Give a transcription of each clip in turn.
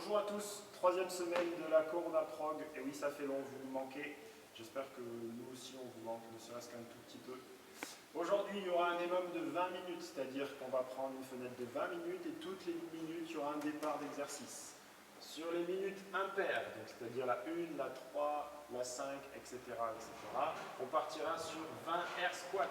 Bonjour à tous, troisième semaine de la Corona Prog. Et oui, ça fait long, vous nous manquez. J'espère que nous aussi on vous manque, ne serait-ce qu'un tout petit peu. Aujourd'hui, il y aura un minimum de 20 minutes, c'est-à-dire qu'on va prendre une fenêtre de 20 minutes et toutes les minutes, il y aura un départ d'exercice. Sur les minutes impaires, c'est-à-dire la 1, la 3, la 5, etc., on partira sur 20 air squats.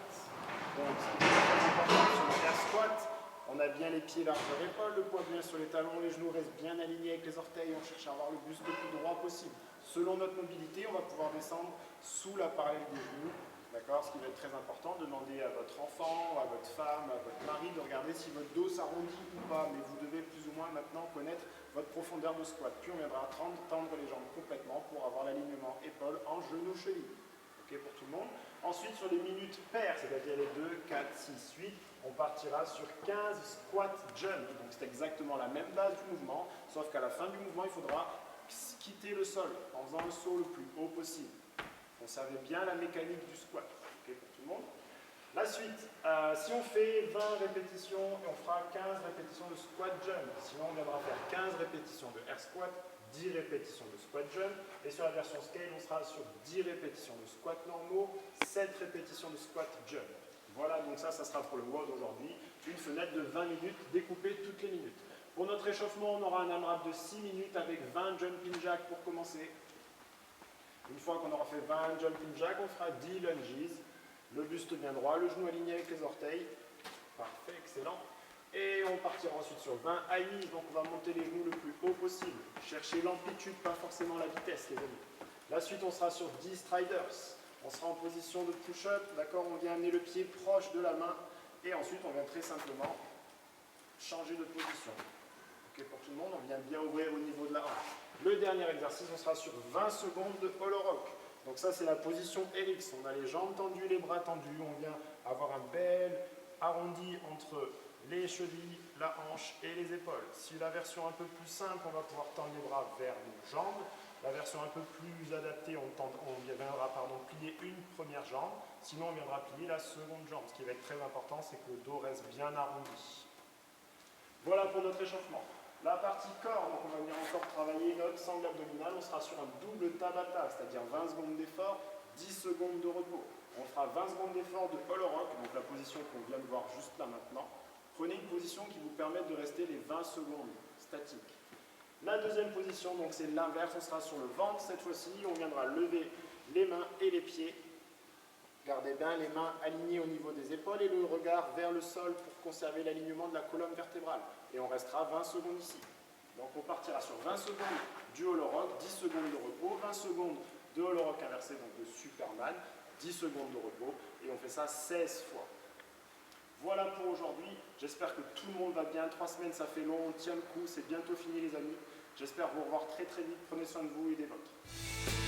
Donc, ce qui est très important sur le air squat, on a bien les pieds largeur épaule, le poids bien sur les talons, les genoux restent bien alignés avec les orteils, on cherche à avoir le buste le plus droit possible. Selon notre mobilité, on va pouvoir descendre sous la parallèle des genoux. D'accord. Ce qui va être très important, demandez à votre enfant, à votre femme, à votre mari de regarder si votre dos s'arrondit ou pas, mais vous devez plus ou moins maintenant connaître votre profondeur de squat. Puis on viendra tendre les jambes complètement pour avoir l'alignement épaule en genou cheville. Ok pour tout le monde. Ensuite sur les minutes paires, c'est-à-dire les 2, 4, 6, 8, on partira sur 15 squat jump. Donc c'est exactement la même base du mouvement, sauf qu'à la fin du mouvement, il faudra quitter le sol en faisant le saut le plus haut possible. Conservez bien la mécanique du squat, okay, pour tout le monde. La suite, si on fait 20 répétitions, et on fera 15 répétitions de squat jump. Sinon, on viendra faire 15 répétitions de air squat, 10 répétitions de squat jump. Et sur la version scale, on sera sur 10 répétitions de squat normaux, 7 répétitions de squat jump. Voilà, donc ça sera pour le WOD aujourd'hui. Une fenêtre de 20 minutes découpée toutes les minutes. Pour notre échauffement, on aura un AMRAP de 6 minutes avec 20 jumping jacks pour commencer. Une fois qu'on aura fait 20 jumping jacks, on fera 10 lunges. Le buste bien droit, le genou aligné avec les orteils. Parfait, excellent. Et on partira ensuite sur 20 high knees, donc on va monter les genoux le plus haut possible. Cherchez l'amplitude, pas forcément la vitesse, les amis. La suite, on sera sur 10 striders. On sera en position de push-up, d'accord. On vient amener le pied proche de la main. Et ensuite, on vient très simplement changer de position. Ok, pour tout le monde, on vient bien ouvrir au niveau de la hanche. Le dernier exercice, on sera sur 20 secondes de hollow rock. Donc ça, c'est la position RX. On a les jambes tendues, les bras tendus. On vient avoir un bel arrondi entre les chevilles, la hanche et les épaules. Si la version un peu plus simple, on va pouvoir tendre les bras vers nos jambes. La version un peu plus adaptée, on viendra plier une première jambe. Sinon, on viendra plier la seconde jambe. Ce qui va être très important, c'est que le dos reste bien arrondi. Voilà pour notre échauffement. La partie corps, donc on va venir encore travailler notre sangle abdominale. On sera sur un double tabata, c'est-à-dire 20 secondes d'effort, 10 secondes de repos. On fera 20 secondes d'effort de hollow rock, donc la position qu'on vient de voir juste là maintenant. Prenez une position qui vous permette de rester les 20 secondes statiques. La deuxième position, donc c'est l'inverse, on sera sur le ventre cette fois-ci. On viendra lever les mains et les pieds. Gardez bien les mains alignées au niveau des épaules et le regard vers le sol pour conserver l'alignement de la colonne vertébrale. Et on restera 20 secondes ici. Donc on partira sur 20 secondes du hollow rock, 10 secondes de repos, 20 secondes de hollow rock inversé, donc de Superman, 10 secondes de repos, et on fait ça 16 fois. Voilà pour aujourd'hui. J'espère que tout le monde va bien. 3 semaines, ça fait long, on tient le coup, c'est bientôt fini les amis. J'espère vous revoir très très vite. Prenez soin de vous et des vôtres.